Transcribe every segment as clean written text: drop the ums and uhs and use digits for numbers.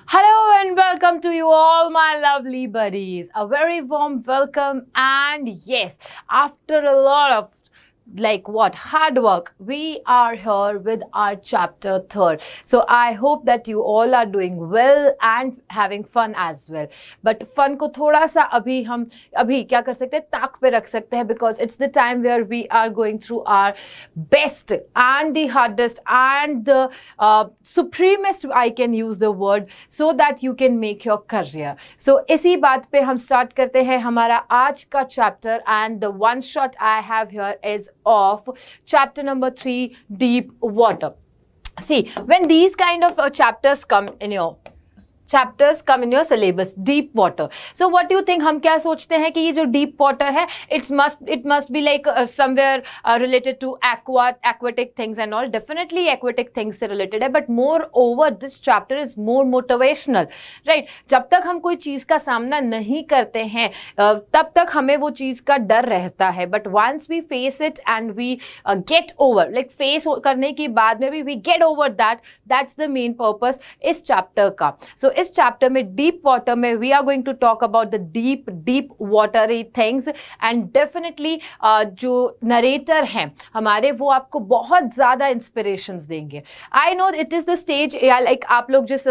Hello and welcome to you all, my lovely buddies. A very warm welcome, and yes, after a lot of hard work, we are here with our chapter third. So I hope that you all are doing well and having fun as well. But fun को थोड़ा सा अभी क्या कर सकते हैं, ताक पे रख सकते हैं, because it's the time where we are going through our best and the hardest and the supremest, I can use the word, so that you can make your career. So इसी बात पे हम start करते हैं हमारा आज का chapter, and the one shot I have here is of chapter number 3, deep water. See, when these kind of chapters come in your syllabus, deep water, so what do you think, हम क्या सोचते हैं कि ये जो deep water है, it must be like somewhere related to aquatic things and all. Definitely aquatic things से related है, but moreover this chapter is more motivational, right? जब तक हम कोई चीज का सामना नहीं करते हैं तब तक हमें वो चीज का डर रहता है, but once we face it and we get over, like face करने के बाद में भी we get over that, that's the main purpose इस chapter का. So इस चैप्टर में डीप वाटर में we are going to talk about the deep watery things, and definitely जो नरेटर हैं हमारे, वो आपको बहुत ज्यादा इंस्पिरेशंस देंगे. I know it is the stage, like आप लोग जिस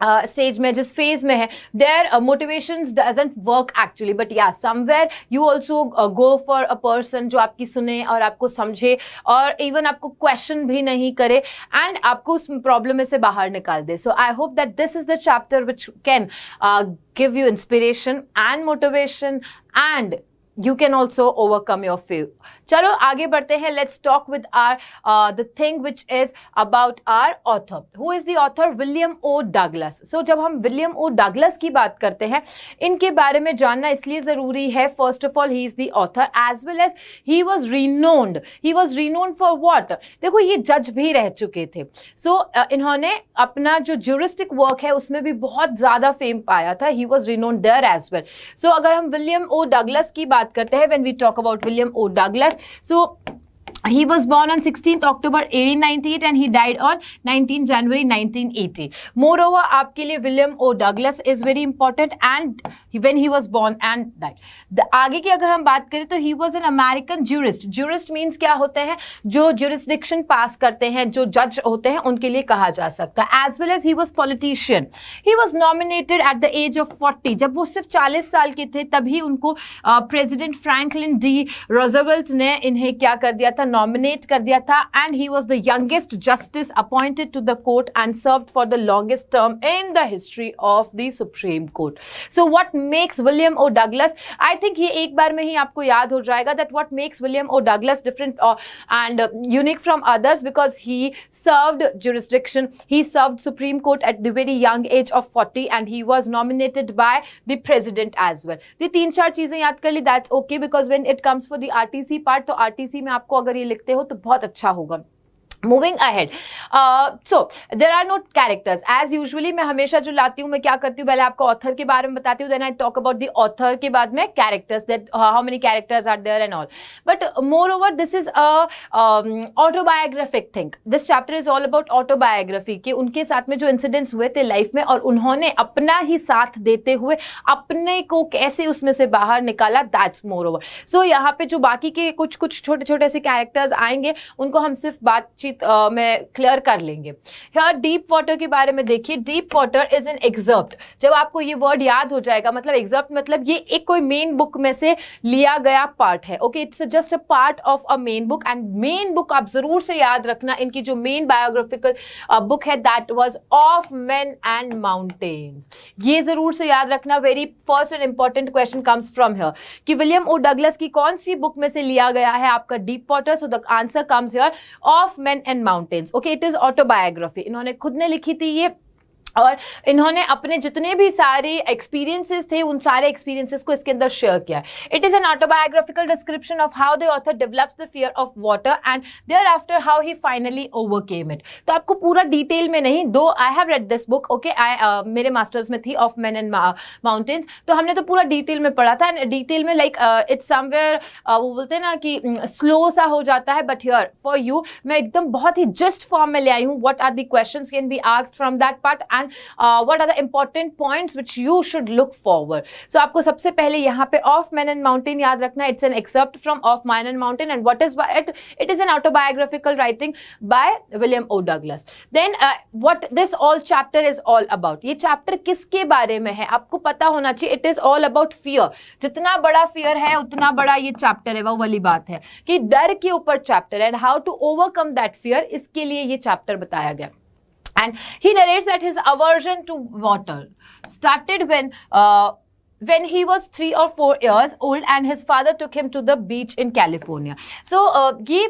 स्टेज में, जिस फेज में है, there motivations doesn't work actually, but yeah somewhere you also go for a person जो आपकी सुने और आपको समझे और इवन आपको क्वेश्चन भी नहीं करे एंड आपको उस प्रॉब्लम में से बाहर निकाल दे. So I hope that this is the chapter which can give you inspiration and motivation, and you can also overcome your fear. चलो आगे बढ़ते हैं. Let's talk with our the thing which is about our author. Who is the author? William O. Douglas. So जब हम William O. Douglas की बात करते हैं, इनके बारे में जानना इसलिए ज़रूरी है. First of all, he is the author as well as he was renowned. He was renowned for what? देखो, ये जज भी रह चुके थे. So इन्होंने अपना जो juristic work है उसमें भी बहुत ज़्यादा फेम पाया था. He was renowned there as well. So अगर हम William O. Douglas की बात करते हैं, when we talk about William O. Douglas, so he was born on 16th October 1898 and he died on 19 January 1980. Moreover, आपके लिए William O. Douglas is very important, and when he was born and died. आगे की अगर हम बात करें तो he was an American jurist. Jurist means क्या होते हैं? जो jurisdiction पास करते हैं, जो जज होते हैं, उनके लिए कहा जा सकता है. As well as he was politician. He was nominated at the age of 40. जब वो सिर्फ 40 साल के थे तभी उनको प्रेसिडेंट फ्रैंकलिन डी रोजवेल्ट ने इन्हें क्या कर दिया था, नॉमिनेट कर दिया था, and he was the youngest justice appointed to the court and served for the longest term in the history of the supreme court. So what makes William O Douglas, I think ये एक बार में ही आपको याद हो जाएगा, that what makes William O Douglas different and unique from others, because he served jurisdiction, he served Supreme Court at the very young age of 40 and he was nominated by the president as well. ये 3-4 चीजें याद कर ली, that's okay, because when it comes for the RTC part, तो RTC में आपको अगर ये लिखते हो तो बहुत अच्छा होगा. Moving ahead, so there are no characters as usually. मैं हमेशा जो लाती हूँ, मैं क्या करती हूँ, पहले आपको ऑथर के बारे में बताती हूँ, then I talk about the author के बाद में characters, that how many characters are there and all. But moreover, this is a autobiographic thing. This chapter is all about autobiography, कि उनके साथ में जो incidents हुए थे लाइफ में और उन्होंने अपना ही साथ देते हुए अपने को कैसे उसमें से बाहर निकाला, that's moreover. So यहाँ पे जो बाकी के कुछ छोटे छोटे से कैरेक्टर्स आएंगे उनको हम सिर्फ बातचीत में क्लियर कर लेंगे. यार डीप वाटर के बारे में देखिए. Deep water is an excerpt. जब आपको ये वर्ड याद हो जाएगा, मतलब एक्सर्प्ट मतलब ये एक कोई मेन बुक में से लिया गया पार्ट है. Okay, it's just a part of a main book, and main book आप जरूर से याद रखना, इनकी जो मेन बायोग्राफिकल बुक है, that was of main and mountains. ये जरूर से याद रखना. Very first and important question comes from here कि विलियम ओ डगलस की कौन सी बुक में से लिया गया है आपका deep water. So the answer comes here, of main and mountains. Okay, it is autobiography. इन्होंने खुद ने लिखी थी ये, और इन्होंने अपने जितने भी सारे एक्सपीरियंसेस थे उन सारे एक्सपीरियंसेस को इसके अंदर शेयर किया. It is an autobiographical description of how the author develops the fear of water and thereafter how he finally overcame it. तो आपको पूरा डिटेल में नहीं, though I have read this book, okay, मेरे masters में थी of main and mountains, तो हमने तो पूरा डिटेल में पढ़ा था. एंड डिटेल में लाइक इट्स समवेयर वो बोलते हैं ना कि स्लो सा हो जाता है, बट हियर फॉर यू मैं एकदम बहुत ही जस्ट फॉर्म में ले आई हूँ. What are the questions can be asked from that part, and and what are the important points which you should look forward. So आपको सबसे पहले यहाँ पे ऑफ मैन एंड माउंटेन याद रखना. It's an except from of man and mountain and what is it is an autobiographical writing by William O Douglas. Then what this all chapter is all about. ये chapter किसके बारे में है आपको पता होना चाहिए. It is all about fear. जितना बड़ा फियर है उतना बड़ा ये चैप्टर है. वो वाली बात है कि डर के ऊपर chapter and how to overcome that fear, इसके लिए ये चैप्टर बताया गया. And he narrates that his aversion to water started when he was 3 or 4 years old and his father took him to the beach in California. So ये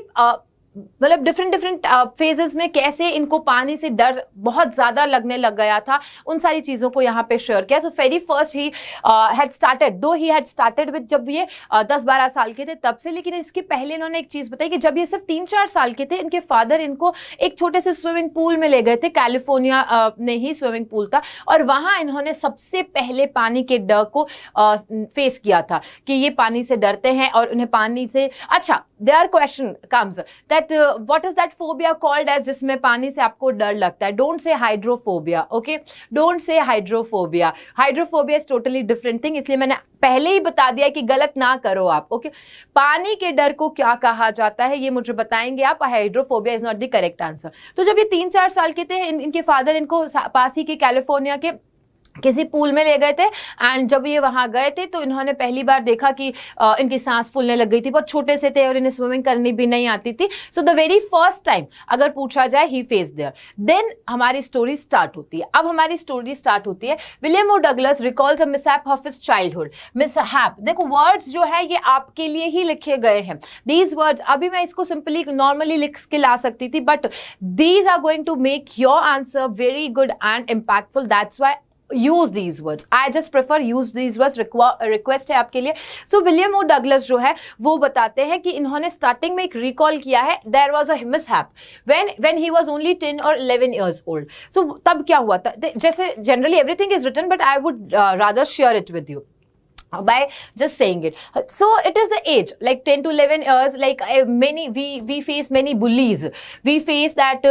मतलब different phases में कैसे इनको पानी से डर बहुत ज्यादा लगने लग गया था, उन सारी चीजों को यहाँ पे शेयर किया. So very first he had started with जब ये 10-12 साल के थे तब से. लेकिन इसके पहले इन्होंने एक चीज बताई कि जब ये सिर्फ 3-4 साल के थे इनके फादर इनको एक छोटे से स्विमिंग पूल में ले गए थे. कैलिफोर्निया में ही स्विमिंग पूल था और वहां इन्होंने सबसे पहले पानी के डर को फेस किया था कि ये पानी से डरते हैं और उन्हें पानी से. अच्छा, there question comes that what is that phobia called as, जिसमें पानी से आपको डर लगता है. Don't say hydrophobia. Okay, don't say hydrophobia. Hydrophobia is totally different thing. इसलिए मैंने पहले ही बता दिया कि गलत ना करो आप. ओके, पानी के डर को क्या कहा जाता है ये मुझे बताएंगे आप. Hydrophobia is not the correct answer. तो जब ये 3-4 साल के थे इनके फादर इनको पास ही के कैलिफोर्निया के किसी पूल में ले गए थे एंड जब ये वहां गए थे तो इन्होंने पहली बार देखा कि इनकी सांस फूलने लग गई थी. बहुत छोटे से थे और इन्हें स्विमिंग करनी भी नहीं आती थी. So the very first time अगर पूछा जाए ही फेस देयर, देन हमारी स्टोरी स्टार्ट होती है. अब हमारी स्टोरी स्टार्ट होती है. William O Douglas recalls a mishap of his childhood. Mishap, देखो वर्ड्स जो है ये आपके लिए ही लिखे गए हैं. दीज वर्ड्स अभी मैं इसको सिंपली नॉर्मली लिख के ला सकती थी but these are going to make your answer very good and impactful. That's why use these words. I just prefer use these words. Request है आपके लिए. सो विलियम ओ डगलस जो है वो बताते हैं कि इन्होंने स्टार्टिंग में एक रिकॉल किया है. There was a mishap when he was only 10 or 11 years old. So तब क्या हुआ था, जैसे generally everything is written but I would rather share it with you by just saying it. So it is the age like 10 to 11 years, like we face many bullies. We face that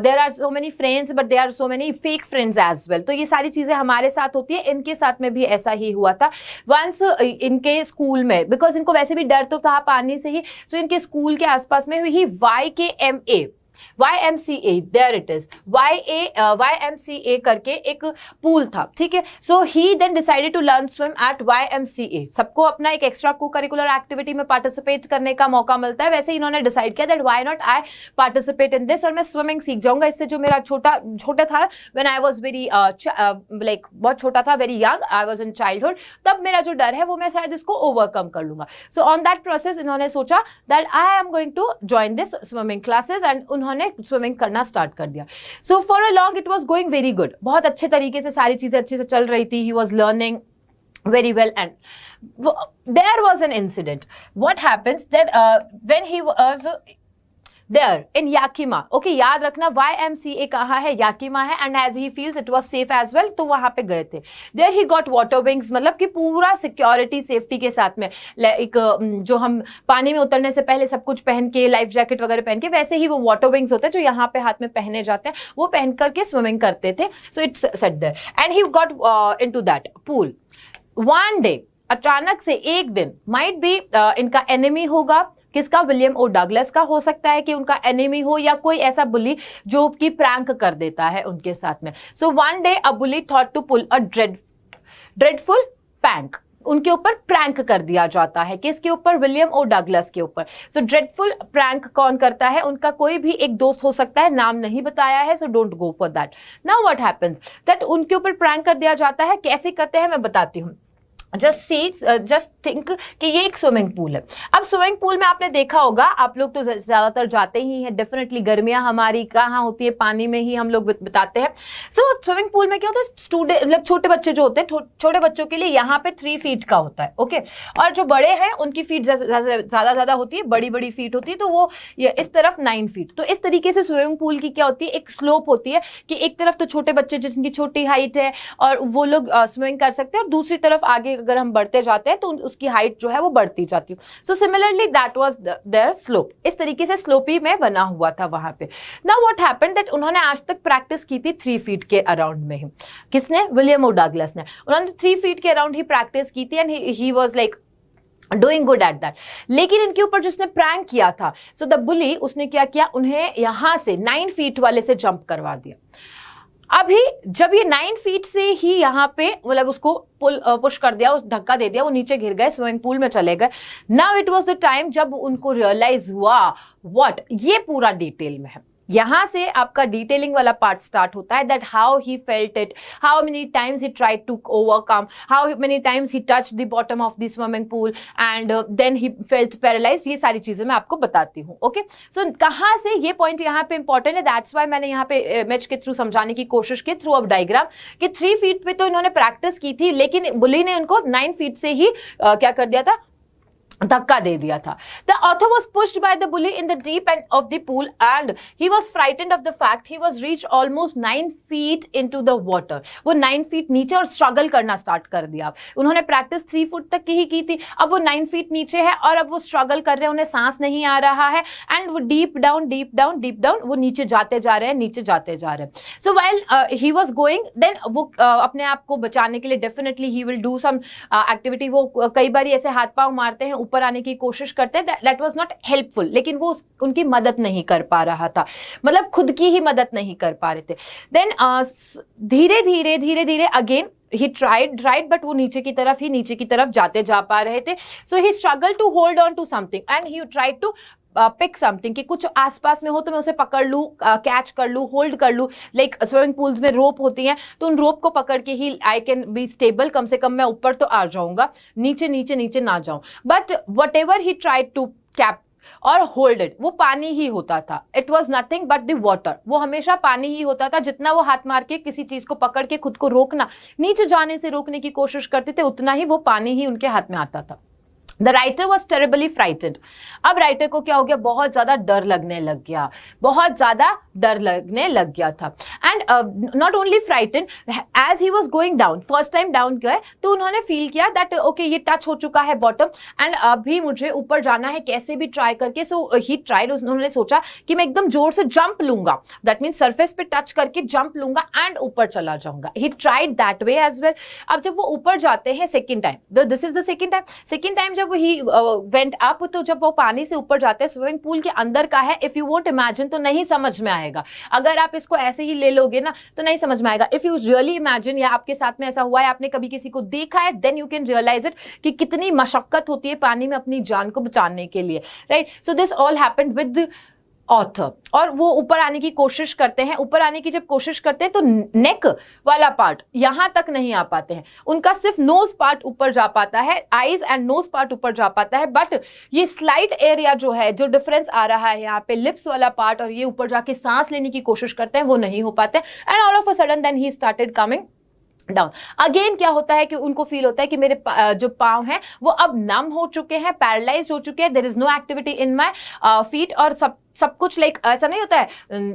there are so many friends but there are so many fake friends as well. तो ये सारी चीजें हमारे साथ होती है. इनके साथ में भी ऐसा ही हुआ था. once इनके स्कूल में, बिकॉज इनको वैसे भी डर तो था पानी से ही, so इनके स्कूल के आसपास में ही YMCA, there it is, YMCA करके एक पूल था. ठीक है, so he then decided to learn swim at YMCA. सबको अपना एक एक्स्ट्रा को करिकुलर एक्टिविटी में पार्टिसिपेट करने का मौका मिलता है. वैसे इन्होंने डिसाइड किया that why not I participate in this, और मैं स्विमिंग सीख जाऊंगा इससे. जो मेरा छोटा था when I was very like बहुत छोटा था, very young, I was in childhood, तब मेरा जो डर है वो मैं शायद इसको ओवरकम कर लूंगा. सो ऑन दैट प्रोसेस इन्होंने सोचा that I am going to join this swimming classes and उन्होंने स्विमिंग करना स्टार्ट कर दिया. So for a long it was going very good. बहुत अच्छे तरीके से सारी चीजें अच्छे से चल रही थी. He was learning very well and there was an incident. What happens that when he was there in Yakima, okay, याद रखना YMCA कहाँ है, याकिमा है, and as he feels it was safe as well, तो वहां पे गए थे. There he got water wings, मतलब कि पूरा सिक्योरिटी सेफ्टी के साथ में, एक जो हम पानी में उतरने से पहले सब कुछ पहन के, लाइफ जैकेट वगैरह पहन के, वैसे ही वो वाटर विंग्स होते हैं जो यहाँ पे हाथ में पहने जाते हैं, वो पहन करके स्विमिंग करते थे. So it's set there and he got into that pool. One day, अचानक से एक दिन, माइट बी इनका एनिमी होगा. किसका? विलियम ओ डगलस का. हो सकता है कि उनका एनिमी हो या कोई ऐसा बुली जो कि प्रैंक कर देता है उनके साथ में. So one day a bully thought to pull a dreadful prank. उनके ऊपर प्रैंक कर दिया जाता है. किसके ऊपर? विलियम ओ डगलस के ऊपर. सो ड्रेडफुल प्रैंक कौन करता है? उनका कोई भी एक दोस्त हो सकता है, नाम नहीं बताया है, so don't go for that. Now what happens that उनके ऊपर प्रैंक कर दिया जाता है. कैसे करते हैं मैं बताती हूँ. जस्ट थिंक कि ये एक स्विमिंग पूल है. अब स्विमिंग पूल में आपने देखा होगा, आप लोग तो ज्यादातर जाते ही हैं डेफिनेटली. गर्मियां हमारी कहाँ होती है? पानी में ही हम लोग बिताते हैं. सो स्विमिंग पूल में क्या होता है, स्टूडेंट मतलब छोटे बच्चे जो होते हैं, छोटे बच्चों के लिए यहाँ पे 3 फीट का होता है. ओके, और जो बड़े हैं उनकी फीट ज्यादा होती है, बड़ी फीट होती है, तो वो इस तरफ 9 फीट. तो इस तरीके से स्विमिंग पूल की क्या होती है, एक स्लोप होती है कि एक तरफ तो छोटे बच्चे जिनकी छोटी हाइट है और वो लोग स्विमिंग कर सकते हैं, और दूसरी तरफ आगे अगर हम बढ़ते जाते हैं तो उसकी हाइट जो है वो बढ़ती जाती है। So similarly that was there slope, इस तरीके से स्लोपी में बना हुआ था वहां पे। नाउ व्हाट हैपेंड दैट उन्होंने आज तक प्रैक्टिस की थी 3 फीट के अराउंड में ही। किसने? विलियम ओ डगलस ने। उन्होंने 3 फीट के अराउंड ही प्रैक्टिस की थी and he was like doing good at that. लेकिन इनके ऊपर जिसने प्रैंक किया था, सो द बुली, उसने क्या किया, उन्हें यहां से 9 फीट वाले से जंप करवा दिया। अभी जब ये 9 फीट से ही यहाँ पे मतलब उसको पुश कर दिया, उस धक्का दे दिया, वो नीचे गिर गए, स्विमिंग पूल में चले गए। Now it was the time जब उनको रियलाइज हुआ व्हाट, ये पूरा डिटेल में है। यहां से आपका डिटेलिंग वाला पार्ट स्टार्ट होता है, that how he felt it, how many times he tried to overcome, how many times he touch the bottom of the swimming pool and then he felt paralyse. ये सारी चीजें मैं आपको बताती हूँ। ओके, सो कहां से ये पॉइंट यहाँ पे इंपॉर्टेंट है, दैट्स वाई मैंने यहाँ पे इमेज के थ्रू समझाने की कोशिश की थ्रू अब डायग्राम, कि 3 फीट पे तो इन्होंने प्रैक्टिस की थी, लेकिन बुली ने उनको 9 फीट से ही क्या कर दिया था, धक्का दे दिया था। The author was pushed by the bully in the deep end of the pool and he was frightened of the fact he was reached almost 9 feet into the water. वो 9 फीट नीचे और स्ट्रगल करना start कर दिया। उन्होंने practice 3 foot तक की ही की थी, अब वो 9 फीट नीचे है और अब वो स्ट्रगल कर रहे हैं, उन्हें सांस नहीं आ रहा है एंड वो डीप डाउन वो नीचे जाते जा रहे हैं, नीचे जाते जा रहे हैं। So while he was going, then वो अपने आप को बचाने के लिए definitely he will do some activity. वो कई बार ऐसे हाथ पांव मारते हैं, ऊपर आने की कोशिश करते हैं, दैट वाज नॉट हेल्पफुल, लेकिन वो उनकी मदद नहीं कर पा रहा था, मतलब खुद की ही मदद नहीं कर पा रहे थे। देन धीरे धीरे अगेन he tried बट वो नीचे की तरफ जाते जा पा रहे थे। So he struggled to hold on to something and he tried to pick something, कि कुछ आसपास में हो तो मैं उसे पकड़ लूं, कैच कर लूं, होल्ड कर लूं। लाइक स्विमिंग पूल्स में रोप होती हैं, तो उन रोप को पकड़ के ही आई कैन बी स्टेबल, कम से कम मैं ऊपर तो आ जाऊंगा, नीचे ना जाऊं। But whatever he tried to cap और होल्ड इट, वो पानी ही होता था। It was nothing but the water, वो हमेशा पानी ही होता था। जितना वो हाथ मार के किसी चीज को पकड़ के खुद को रोकना, नीचे जाने से रोकने की कोशिश करते थे, उतना ही वो पानी ही उनके हाथ में आता था। The writer was terribly frightened. अब राइटर को क्या हो गया, बहुत ज्यादा डर लगने लग गया था। And not only frightened, as he was going down, first time down गए तो उन्होंने फील किया दैट ओके ये टच हो चुका है बॉटम एंड अभी मुझे ऊपर जाना है कैसे भी ट्राई करके। सो ही ट्राइड, उन्होंने सोचा कि मैं एकदम जोर से जंप लूंगा, दैट मीन सरफेस पे टच करके जंप लूंगा एंड ऊपर चला जाऊंगा। He tried that way as well. अब जब वो ऊपर जाते हैं second time, this is the second time जब ही वेंट अप, तो जब वो पानी से ऊपर जाते हैं, स्विमिंग पूल के अंदर का है, इफ यू वोंट इमेजिन तो नहीं समझ में आएगा। अगर आप इसको ऐसे ही ले लोगे ना तो नहीं समझ में आएगा। इफ यू रियली इमेजिन, या आपके साथ में ऐसा हुआ है, आपने कभी किसी को देखा है, then you can realise it कि कितनी मशक्कत होती है पानी में अपनी जान को बचाने के लिए, right. So this all happened with author. और वो ऊपर आने की कोशिश करते हैं, ऊपर आने की जब कोशिश करते हैं तो नेक वाला पार्ट यहां तक नहीं आ पाते हैं, उनका सिर्फ नोज पार्ट ऊपर जा पाता है, आईज एंड नोज पार्ट ऊपर जा पाता है। बट ये स्लाइट एरिया जो है, जो डिफरेंस आ रहा है यहाँ पे, लिप्स वाला पार्ट और ये ऊपर जाके सांस लेने की कोशिश करते हैं, वो नहीं हो पाते। And all of a sudden then he started coming down again. क्या होता है कि उनको फील होता है कि मेरे जो पांव हैं वो अब नम हो चुके हैं, पैरालाइज हो चुके हैं, there is no activity in my feet. और सब कुछ लाइक ऐसा नहीं होता है,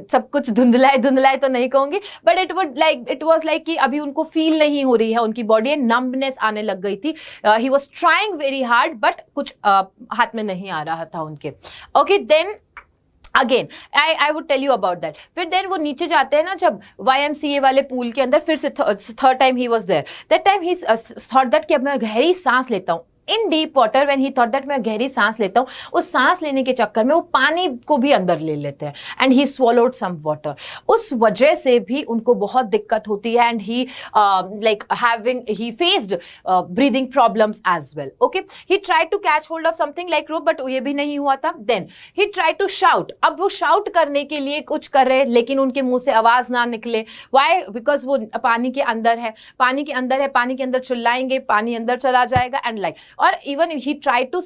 सब कुछ धुंधलाए तो नहीं कहूंगी, बट इट वाज लाइक कि अभी उनको फील नहीं हो रही है उनकी बॉडी, नम्बनेस आने लग गई थी। He was trying very hard but कुछ हाथ में नहीं आ रहा था उनके। Okay, then again I would tell you about that. फिर देन वो नीचे जाते हैं ना जब YMCA वाले पूल के अंदर, फिर से third time he was there, that time he thought that कि अब मैं गहरी सांस लेता हूँ। In deep water when he thought that मैं गहरी सांस लेता हूँ, उस सांस लेने के चक्कर में वो पानी को भी अंदर ले लेते हैं and he swallowed some water. उस वजह से भी उनको बहुत दिक्कत होती है and he he faced breathing problems as well. Okay, he tried to catch hold of something like rope, but ये भी नहीं हुआ था। Then he tried to shout, अब वो शाउट करने के लिए कुछ कर रहे हैं लेकिन उनके मुंह से आवाज ना निकले। व्हाई? बिकॉज वो पानी के अंदर है, पानी के अंदर चिल्लाएंगे, पानी अंदर चला जाएगा एंड लाइक। और even he try to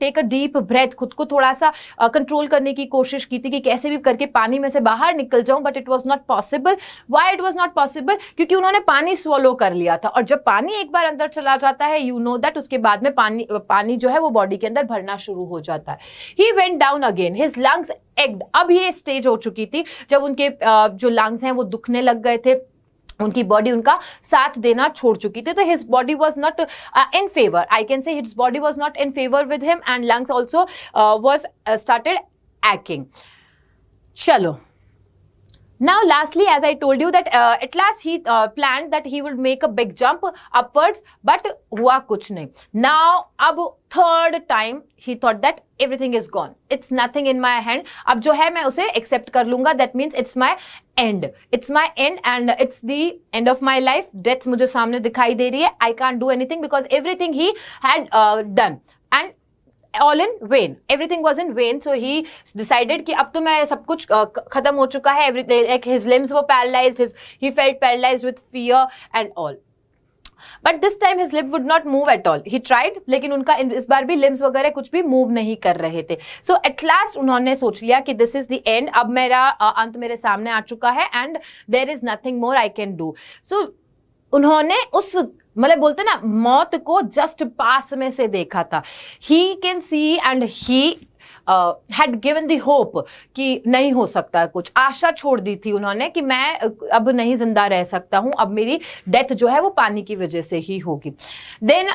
take a deep breath, खुद को थोड़ा सा कंट्रोल करने की कोशिश की थी कि कैसे भी करके पानी में से बाहर निकल जाऊं, but it was not possible. Why it was not possible? क्योंकि उन्होंने पानी स्वॉलो कर लिया था, और जब पानी एक बार अंदर चला जाता है, यू नो दैट, उसके बाद में पानी जो है वो बॉडी के अंदर भरना शुरू हो जाता है। He went down again, his lungs ached. अब ये स्टेज हो चुकी थी जब उनके जो लंग्स हैं वो दुखने लग गए थे, उनकी बॉडी उनका साथ देना छोड़ चुकी थी, तो his body was not in favour, I can से his body was not in favour with him and lungs also was started acting. Chalo. Now lastly, as I told you that at last he planned that he would make a big jump upwards, but हुआ कुछ नहीं. Now अब third time he thought that everything is gone, it's nothing in my hand, अब जो है मैं उसे accept कर लूंगा, that means it's my end, it's my end and it's the end of my life. Death मुझे सामने दिखाई दे रही है, I can't do anything because everything he had done and all in vain, everything was in vain. So he decided कि अब तो मैं सब कुछ खत्म हो चुका है, everything, like his limbs were paralyzed, he felt paralyzed with fear and all. But this time his limb would not move at all. He tried, लेकिन उनका इस बार भी limbs वगैरह कुछ भी move नहीं कर रहे थे. So at last उन्होंने सोच लिया कि this is the end, अब मेरा अंत मेरे सामने आ चुका है and there is nothing more I can do. So उन्होंने उस मतलब बोलते ना मौत को जस्ट पास में से देखा था. He can see and he had given the hope कि नहीं हो सकता कुछ, आशा छोड़ दी थी उन्होंने कि मैं अब नहीं जिंदा रह सकता हूं, अब मेरी डेथ जो है वो पानी की वजह से ही होगी. Then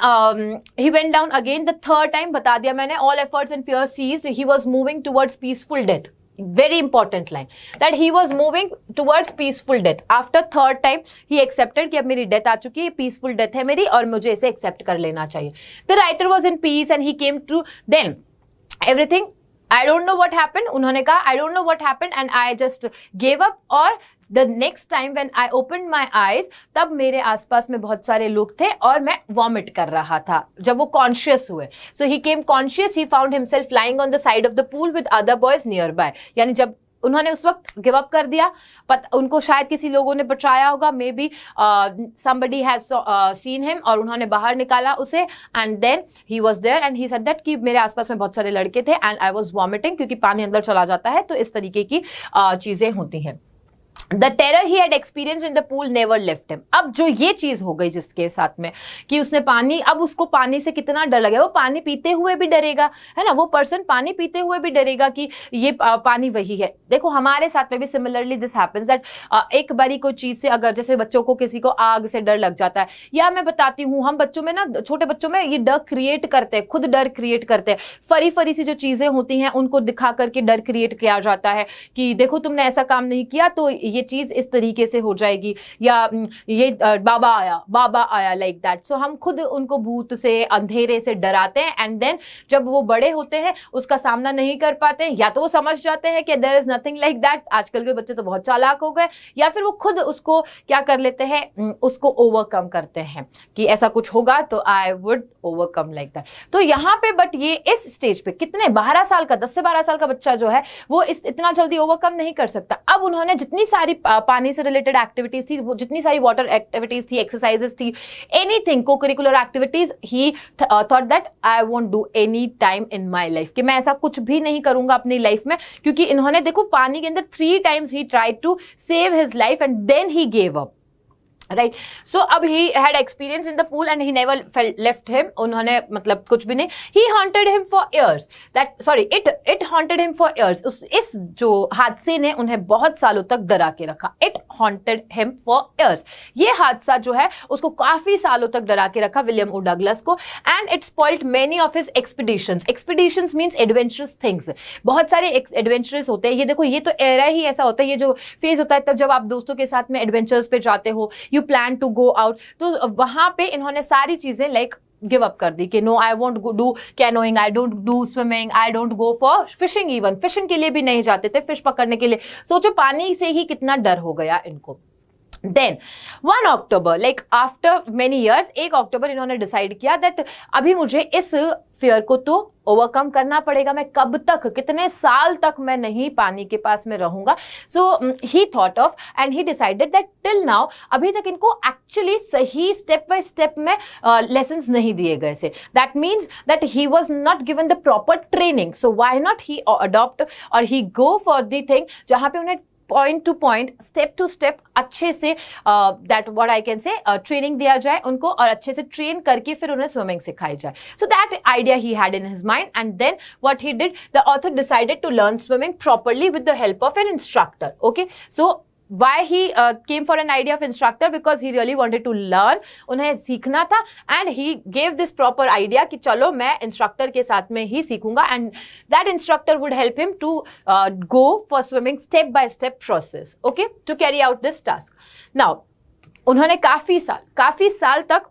he went down again the third time, बता दिया मैंने, all efforts and fear ceased, he was moving towards peaceful death. Very important line that he was moving towards peaceful death. After third time he accepted कि अब मेरी death आ चुकी है, peaceful death है मेरी और मुझे इसे accept कर लेना चाहिए. The writer was in peace and he came to then everything. I don't know what happened. उन्होंने कहा I don't know what happened and I just gave up. और the next time when I opened my eyes, तब मेरे आसपास में बहुत सारे लोग थे और मैं वॉमिट कर रहा था जब वो कॉन्शियस हुए. So he came conscious. He found himself lying on the side of the pool with other boys nearby. यानी जब उन्होंने उस वक्त गिव अप कर दिया, उनको शायद किसी लोगों ने बचाया होगा, may be somebody has seen him और उन्होंने बाहर निकाला उसे and then he was there and he said that कि मेरे आसपास में बहुत सारे लड़के थे and I was vomiting, क्योंकि पानी अंदर चला जाता है तो इस तरीके की चीजें होती हैं. The terror he had experienced in the pool never left him. अब जो ये चीज हो गई जिसके साथ में कि उसने पानी, अब उसको पानी से कितना डर लगा, वो पानी पीते हुए भी डरेगा, है ना, वो पर्सन पानी पीते हुए भी डरेगा कि ये पानी वही है. देखो हमारे साथ में भी सिमिलरली दिस हैपेंस दैट एक बारी कोई चीज से, अगर जैसे बच्चों को किसी को आग से डर लग जाता है, या मैं बताती हूँ हम बच्चों में ना, छोटे बच्चों में ये डर क्रिएट करते हैं, खुद डर क्रिएट करते हैं, फरी फरी सी जो चीजें होती हैं उनको दिखा करके डर क्रिएट किया जाता है कि देखो तुमने ऐसा काम नहीं किया तो ये चीज इस तरीके से हो जाएगी, या ये बाबा आया लाइक दैट. सो हम खुद उनको भूत से, अंधेरे से डराते हैं एंड देन जब वो बड़े होते हैं उसका सामना नहीं कर पाते, या तो वो समझ जाते हैं कि there is nothing like that, आजकल के बच्चे तो बहुत चालाक हो गए, या फिर वो खुद उसको क्या कर लेते हैं, उसको ओवरकम करते हैं कि ऐसा कुछ होगा तो I would overcome like that. तो यहाँ पे बट ये इस स्टेज पे कितने 12 साल का, 10 से 12 साल का बच्चा जो है वो इतना जल्दी ओवरकम नहीं कर सकता. अब उन्होंने जितनी सारी पानी से रिलेटेड एक्टिविटीज थी, वो जितनी सारी वाटर एक्टिविटीज थी, एक्सरसाइजेस थी, एनीथिंग को curricular activities, he thought that I won't do any time in my life, कि मैं ऐसा कुछ भी नहीं करूंगा अपनी लाइफ में, क्योंकि इन्होंने देखो पानी के अंदर 3 times he tried to save his life and then he gave up. Right. So अब he had experience in the pool and he never left him. उन्होंने मतलब कुछ भी नहीं. He haunted him for years, that sorry it haunted him for years. इस जो हादसे ने उन्हें बहुत सालों तक डरा के रखा. It haunted him for years. ये हादसा जो है उसको काफी सालों तक डरा के रखा विलियम ओ डगलस को. And it spoiled many of his expeditions. Expeditions means adventurous things. बहुत सारे एडवेंचरस होते हैं. ये देखो ये तो एरा ही ऐसा होता है, ये जो फेज होता है तब जब आप दोस्तों के साथ में एडवेंचर्स पे जाते हो, you plan to go out, तो वहां पे इन्होंने सारी चीजें लाइक गिव अप कर दी कि no I won't do canoeing, I don't do swimming, I don't go for fishing. Even fishing के लिए भी नहीं जाते थे, फिश पकड़ने के लिए. सोचो पानी से ही कितना डर हो गया इनको. Then 1 October, like after many years, 1 अक्टूबर इन्होंने डिसाइड किया दैट अभी मुझे इस फियर को तो ओवरकम करना पड़ेगा. मैं कब तक, कितने साल तक मैं नहीं पानी के पास में रहूंगा. So he thought of and he decided that till now, अभी तक इनको एक्चुअली सही स्टेप बाय स्टेप में लेसन्स नहीं दिए गए थे. That means that he was not given the proper training. So why not he adopt और he go for the thing जहां पे उन्हें point to point, step to step अच्छे से that what I can say training दिया जाए उनको, और अच्छे से ट्रेन करके फिर उन्हें स्विमिंग सिखाई जाए. So that idea he had in his mind and then what he did, the author decided to learn swimming properly with the help of an instructor. Okay, so why he came for an idea of instructor, because he really wanted to learn, उन्हें सीखना था, and he gave this proper idea कि चलो मैं instructor के साथ में ही सीखूंगा, and that instructor would help him to go for swimming step by step process, okay, to carry out this task. Now उन्होंने काफी साल तक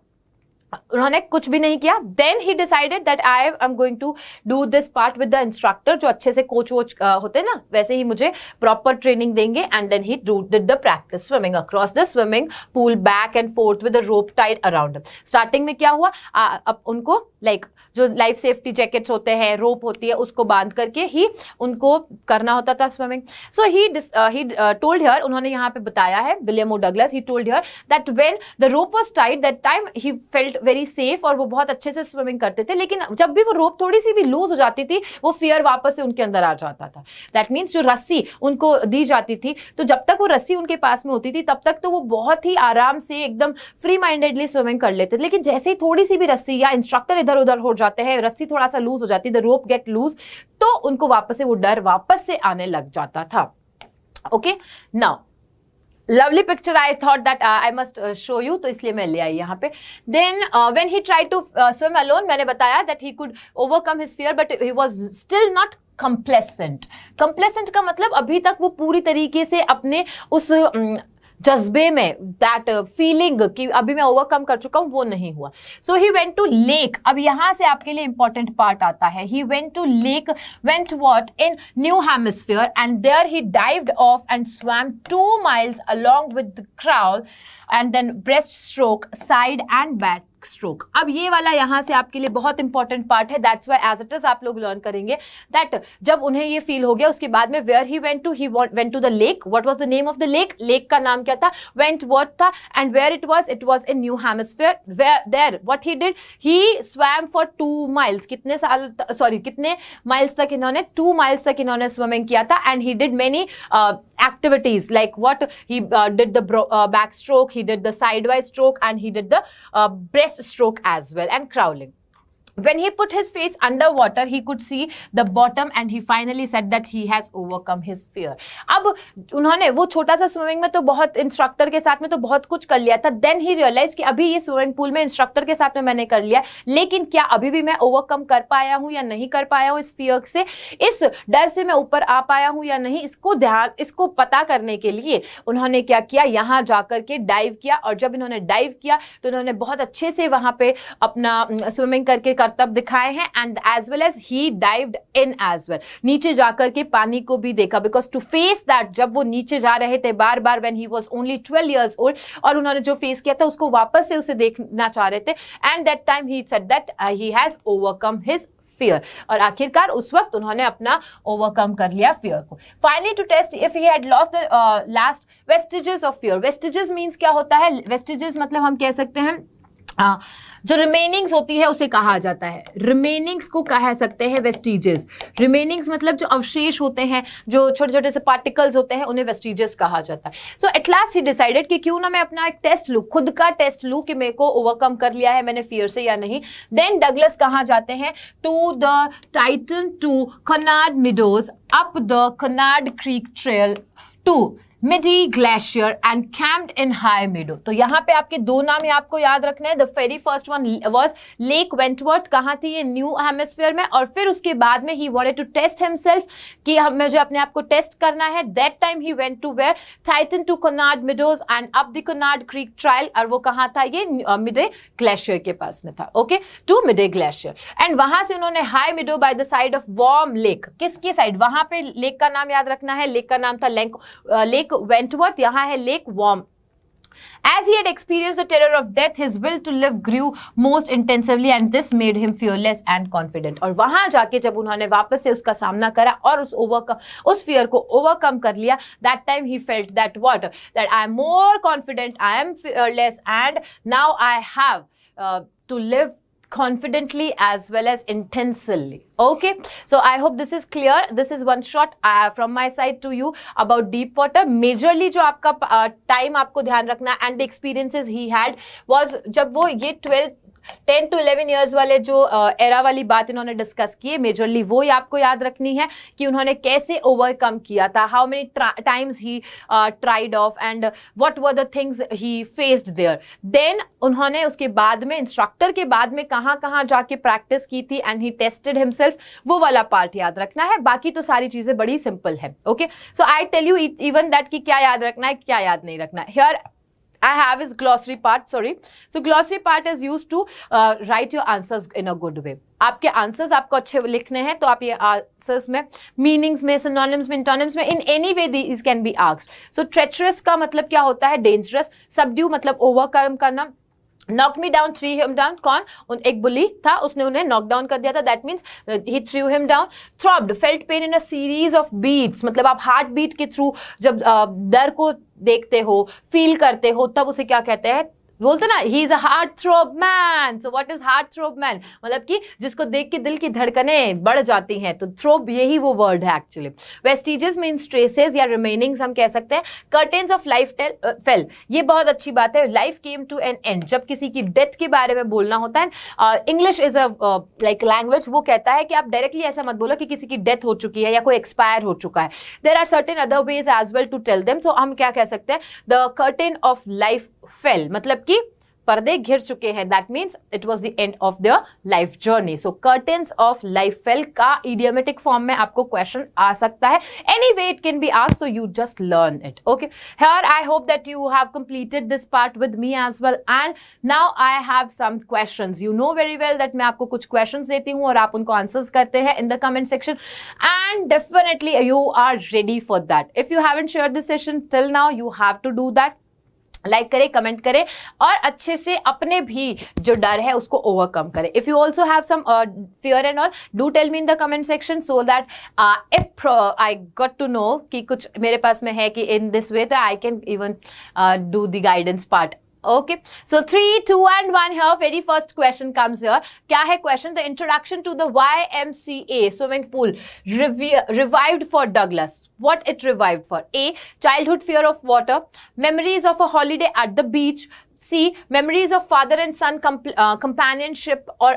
उन्होंने कुछ भी नहीं किया. Then he decided that I am going to do this part with the instructor, जो अच्छे से कोच वोच होते हैं ना, वैसे ही मुझे प्रॉपर ट्रेनिंग देंगे. And then he did the practice swimming across the swimming pool back and forth with the rope tied around. Starting में क्या हुआ, अब उनको लाइक जो लाइफ सेफ्टी जैकेट्स होते हैं, रोप होती है, उसको बांध करके ही उनको करना होता था swimming. So he told here, उन्होंने यहाँ पे बताया है, William O Douglas, he told here that when the rope was tied that time he felt very safe, और वो बहुत अच्छे से स्विमिंग करते थे. लेकिन जब भी वो रोप थोड़ी सी भी लूज हो जाती थी, वो फियर वापस से उनके अंदर आ जाता था. दैट मीन्स जो रस्सी उनको दी जाती थी, तो जब तक वो रस्सी उनके पास में होती थी तब तक तो वो बहुत ही आराम से एकदम फ्री माइंडेडली स्विमिंग कर लेते थे. लेकिन जैसे ही थोड़ी सी भी रस्सी या इंस्ट्रक्टर इधर उधर हो जाते हैं, रस्सी थोड़ा सा लूज हो जाती है, द रोप गेट लूज, तो उनको वापस से वो डर वापस से आने लग जाता था. Okay, now lovely picture I thought that I must show you, तो इसलिए मैं ले आई यहाँ पे. Then when he tried to swim alone, मैंने बताया that he could overcome his fear, but he was still not complacent. Complacent का मतलब अभी तक वो पूरी तरीके से अपने उस जज्बे में, दैट फीलिंग कि अभी मैं ओवरकम कर चुका हूं, वो नहीं हुआ. So he went to lake. अब यहां से आपके लिए इंपॉर्टेंट पार्ट आता है. He went to lake, went what, in New Hemisphere, and there he dived off and swam 2 miles along with the crawl, and then breaststroke, side and back stroke. अब ये वाला यहां से आपके लिए बहुत इंपॉर्टेंट पार्ट है. That's why as it is आप लोग लर्न करेंगे दैट जब उन्हें ये फील हो गया, उसके बाद में where he went to the lake. What was the name of the lake? Lake का नाम क्या था? वेंट वर्थ था. And where it was in New Hemisphere. There what he did, he swam for 2 miles. कितने miles तक इन्होंने? 2 miles तक इन्होंने स्विमिंग किया था. And he did many activities like what he did the backstroke, he did the sidewise stroke, and he did the breaststroke as well, and crawling. When he put his face underwater, he could see the bottom, and he finally said that he has overcome his fear. अब उन्होंने वो छोटा सा swimming में तो बहुत, instructor के साथ में तो बहुत कुछ कर लिया था. देन ही रियलाइज कि अभी ये स्विमिंग पूल में इंस्ट्रक्टर के साथ में मैंने कर लिया, लेकिन क्या अभी भी मैं ओवरकम कर पाया हूं या नहीं कर पाया हूं इस फियर से, इस डर से मैं ऊपर आ पाया हूं या नहीं, इसको पता करने के लिए उन्होंने क्या किया, यहां जाकर के डाइव किया. और जब इन्होंने डाइव किया तो इन्होंने बहुत अच्छे से वहां पे अपना स्विमिंग करके करतब दिखाए हैं. And as well as he dived in as well, नीचे जाकर के पानी को भी देखा, बिकॉज टू फेस दैट, जब वो नीचे जा रहे थे बार बार, when he was only 12 years old, और उन्होंने जो फेस किया था उसको वापस से उसे देखना चाह रहे थे. And that time he said that he has overcome his fear, और आखिरकार उस वक्त उन्होंने अपना ओवरकम कर लिया फियर को. Finally to test if he had lost the last vestiges of fear. Vestiges means क्या होता है? वेस्टिजेस मतलब हम कह सकते हैं जो रिमेनिंग्स होती है उसे कहा जाता है, रिमेनिंग्स को कह सकते हैं वेस्टिजेस. रिमेनिंग्स मतलब जो अवशेष होते हैं, जो छोटे छोटे से पार्टिकल्स होते हैं, उन्हें वेस्टिजेस कहा जाता है. सो एट लास्ट ही डिसाइडेड कि क्यों ना मैं अपना एक टेस्ट लूं, खुद का टेस्ट लूं कि मेरे को ओवरकम कर लिया है मैंने फियर से या नहीं. देन डगलस कहाँ जाते हैं? To the Titan to canard Meadows, up the canard Creek trail to Middy glacier and camped in High Meadow. तो यहाँ पे आपके 2 नाम आपको याद रखने हैं. The very first one was lake Wentworth. कहाँ थी ये? न्यू हेमिस्फीयर में. और फिर उसके बाद में he wanted to test himself कि मुझे अपने आप को टेस्ट करना है. That time he went to where? Tieton to canard Meadows and up the canard Creek trail. और वो कहाँ था? ये मिडे ग्लेशियर के पास में था. Okay, to Meade glacier. And वहां से उन्होंने high meadow by the side of warm lake. किसकी साइड? वहां पे लेक का नाम याद रखना है. लेक का नाम था लेक Wentworth, यहाँ है lake warm. As he had experienced the terror of death, his will to live grew most intensively, and this made him fearless and confident. और वहां जाके जब उन्होंने वापस से उसका सामना करा और उस फियर को ओवरकम कर लिया, that time he felt that what? That I am more confident, I am fearless, and now I have to live confidently as well as intensely. Okay, so I hope this is clear. This is one shot from my side to you about deep water. Majorly जो आपका time आपको ध्यान रखना and the experiences he had was जब वो ये 12 10 to 11 years वाले जो एरा वाली बात इन्होंने डिस्कस की है, मेजरली वो ही आपको याद रखनी है कि उन्होंने कैसे ओवरकम किया था, how many times he tried off and what were the things he faced there. Then उन्होंने उसके बाद में इंस्ट्रक्टर के बाद में कहाँ कहाँ जाके प्रैक्टिस की थी एंड ही टेस्टेड हिमसेल्फ, वो वाला पार्ट याद रखना है। बाकी तो सारी चीजें बड़ी सिंपल है। Okay, so I tell you even that कि क्या याद रखना है, क्या याद नहीं रखना है। Here I have is glossary part, sorry. So glossary part is used to write your answers in a good way. आपके आंसर्स आपको अच्छे लिखने हैं तो आप ये आंसर्स में मीनिंग्स में, सिनोनिम्स में, इंटोनिम्स में, in any way these can be asked. So treacherous का मतलब क्या होता है? डेंजरस। सबड्यू मतलब ओवरकम करना। Knock me down, three him down, कौन? एक बुली था, उसने उन्हें नॉक डाउन कर दिया था, that means he threw him down. Throbbed, felt pain in a series of beats, मतलब आप हार्ट बीट के थ्रू जब डर को देखते हो, फील करते हो, तब उसे क्या कहते हैं? बोलते ना, he is a heart throb man. So what is heart throb man? मतलब कि जिसको देख के दिल की धड़कनें बढ़ जाती हैं, तो थ्रोब यही वो वर्ड है एक्चुअली। वेस्टिजेस मीन्स ट्रेसेस या रिमेनिंग्स हम कह सकते हैं। कर्टेन्स ऑफ लाइफ फेल, ये बहुत अच्छी बात है। Life came to an end, जब किसी की डेथ के बारे में बोलना होता है। English is a like language, वो कहता है कि आप डायरेक्टली ऐसा मत बोलो कि किसी की डेथ हो चुकी है या कोई एक्सपायर हो चुका है। There are certain other ways as well to tell them. तो हम क्या कह सकते हैं? The curtain of life fell, मतलब कि पर्दे घिर चुके हैं, that means it was the end of the life journey. So curtains of life fell का इडियोमेटिक फॉर्म में आपको क्वेश्चन आ सकता है। Anyway it can be asked, so you just learn it. Okay, here I hope that you have completed this part with me as well and now I have some questions. You know very well that मैं आपको कुछ questions देती हूँ और आप उनको answers करते हैं in the comment section and definitely you are ready for that. If you haven't shared this session till now, you have to do that. Like करें, कमेंट करें और अच्छे से अपने भी जो डर है उसको ओवरकम करें। If you also have some fear and all, do tell me in the comment section so that if I got to know कि कुछ मेरे पास में है कि in this way that I can even do the guidance part. Okay, so 3, 2 and 1 here. Very first question comes here. क्या है question? The introduction to the YMCA swimming pool revived for Douglas. What it revived for? A, childhood fear of water, memories of a holiday at the beach. C, memories of father and son companionship, or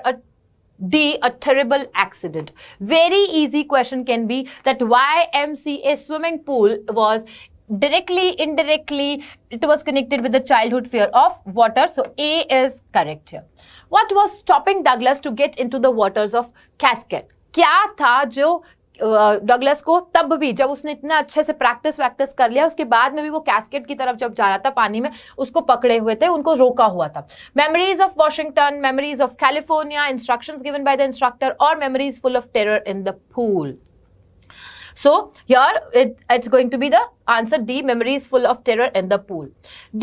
D, a terrible accident. Very easy question can be that YMCA swimming pool was directly, indirectly, it was connected with the childhood fear of water. So A is correct here. What was stopping Douglas to get into the waters of Cascade? क्या था जो Douglas को तब भी, जब उसने इतना अच्छे से प्रैक्टिस कर लिया, उसके बाद में भी वो कैस्केड की तरफ जब जा रहा था पानी में, उसको पकड़े हुए थे, उनको रोका हुआ था? Memories of Washington, memories of California, instructions given by the instructor, और memories full of terror in the pool? So here it's going to be the answer D, memories full of terror in the pool.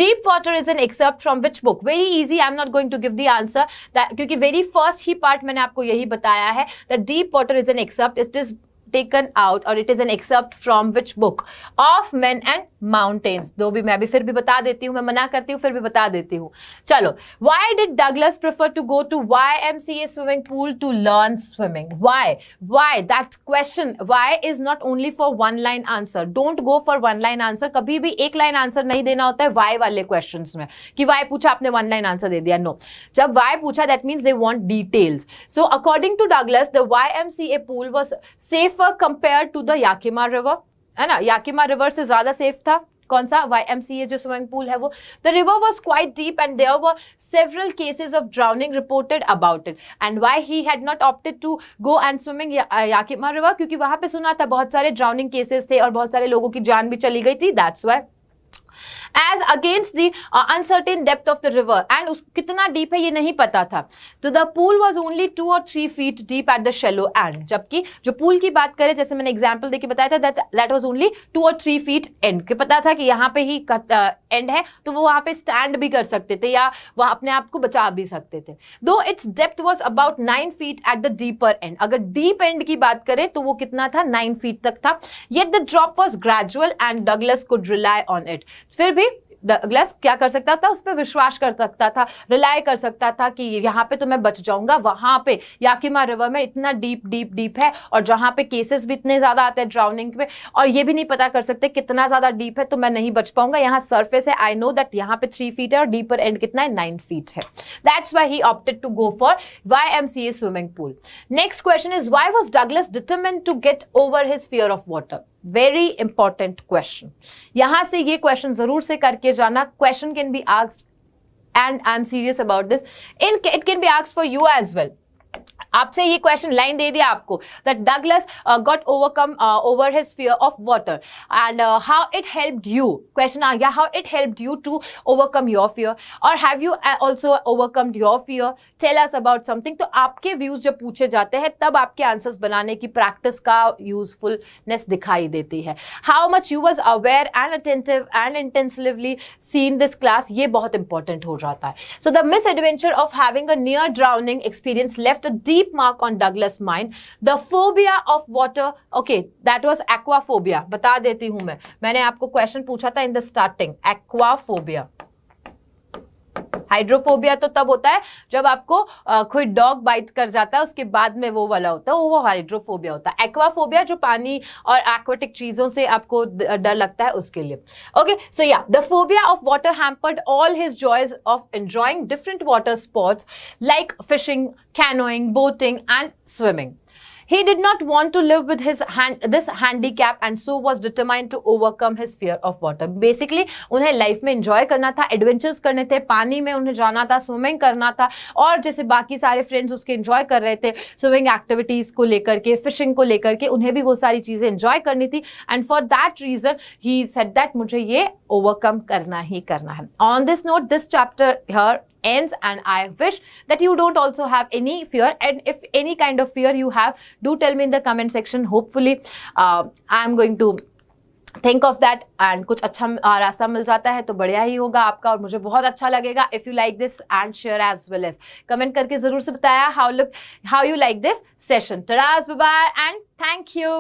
Deep water is an excerpt from which book? Very easy, I'm not going to give the answer that, क्योंकि very first ही part मैंने आपको यही बताया है that deep water is an excerpt. It is taken out or it is an excerpt from which book? Of Men and Mountains. दो भी मैं भी फिर भी बता देती हूँ, मैं मना करती हूँ फिर भी बता देती हूँ। चलो, why did Douglas prefer to go to YMCA swimming pool to learn swimming? Why? That question, why is not only for one line answer. Don't go for one line answer. कभी भी एक line answer नहीं देना होता है why वाले questions में, कि why पूछा आपने one line answer दे दिया. No. जब why पूछा, that means they want details. So according to Douglas, the YMCA pool was safer compared to the Yakima River, है ना? Yakima River से ज्यादा सेफ था कौन सा? YMCA जो स्विमिंग पूल है वो. The river was quite deep and there were several cases of drowning reported about it. And why he had not opted to go and swimming Yakima River? क्योंकि वहां पे सुना था बहुत सारे drowning cases थे और बहुत सारे लोगों की जान भी चली गई थी. That's why. As against the uncertain depth of the river, and कितना deep है ये नहीं पता था. तो the pool was only 2 or 3 feet deep at the shallow end. जबकि जो pool की बात करें, जैसे मैंने example देके बताया था, that was only 2 or 3 feet end. कि पता था कि यहाँ पे ही end है, तो वो वहाँ पे stand भी कर सकते थे या वहाँ अपने आप को बचा भी सकते थे. Though its depth was about 9 feet at the deeper end. अगर deep end की बात करें तो वो कितना था? 9 feet तक था. Yet the drop was gradual and Douglas could rely on it. फिर भी डगलस क्या कर सकता था, उस पर विश्वास कर सकता था, रिलाय कर सकता था कि यहाँ पे तो मैं बच जाऊंगा, वहां पे याकिमा रिवर में इतना डीप डीप डीप है और जहां पे केसेस भी इतने ज्यादा आते हैं ड्राउनिंग पे, और ये भी नहीं पता कर सकते कितना ज्यादा डीप है तो मैं नहीं बच पाऊंगा, यहाँ सरफेस है, आई नो दैट यहाँ पे 3 फीट है और डीपर एंड कितना है 9 फीट है. That's why he opted to go for YMCA swimming pool. Next question is why was Douglas determined to get over his fear of water. Very important question. यहां से ये question जरूर से करके जाना. Question can be asked and I'm serious about this. It can be asked for you as well. आपसे ये question line दे दिया आपको that Douglas got overcome over his fear of water and how it helped you. Question आ गया, how it helped you to overcome your fear or have you also overcome your fear? Tell us about something. तो आपके views जब पूछे जाते हैं तब आपके answers बनाने की प्रैक्टिस का यूजफुलनेस दिखाई देती है. How much you was aware and attentive and intensively seen this class, ये बहुत इंपॉर्टेंट हो जाता है. So the misadventure of having a near drowning experience left a deep mark on Douglas' mind. The phobia of water, okay, that was aquaphobia. बता देती हूं मैंने आपको क्वेश्चन पूछा था in the starting. Aquaphobia. Hydrophobia तो तब होता है जब आपको कोई डॉग बाइट कर जाता है, उसके बाद में वो वाला होता है, वो हाइड्रोफोबिया होता है. एक्वाफोबिया जो पानी और एक्वाटिक चीजों से आपको डर लगता है उसके लिए. ओके, सो या the phobia of water hampered all his joys of enjoying different water sports like fishing, canoeing, boating and swimming. He did not want to live with this handicap and so was determined to overcome his fear of water. Basically, उन्हें life में enjoy करना था, adventures करने थे, पानी में उन्हें जाना था, स्विमिंग करना था, और जैसे बाकी सारे फ्रेंड्स उसके एंजॉय कर रहे थे स्विमिंग एक्टिविटीज को लेकर के, फिशिंग को लेकर के, उन्हें भी वो सारी चीजें एंजॉय करनी थी. And for that reason he said that मुझे ये ओवरकम करना ही करना है. On this note this chapter here ends and I wish that you don't also have any fear, and if any kind of fear you have, do tell me in the comment section. Hopefully I am going to think of that and कुछ अच्छा रास्ता मिल जाता है तो बढ़िया ही होगा आपका और मुझे बहुत अच्छा लगेगा. If you like this and share as well as comment करके जरूर से बताया how you like this session. Tadas, bye bye and thank you.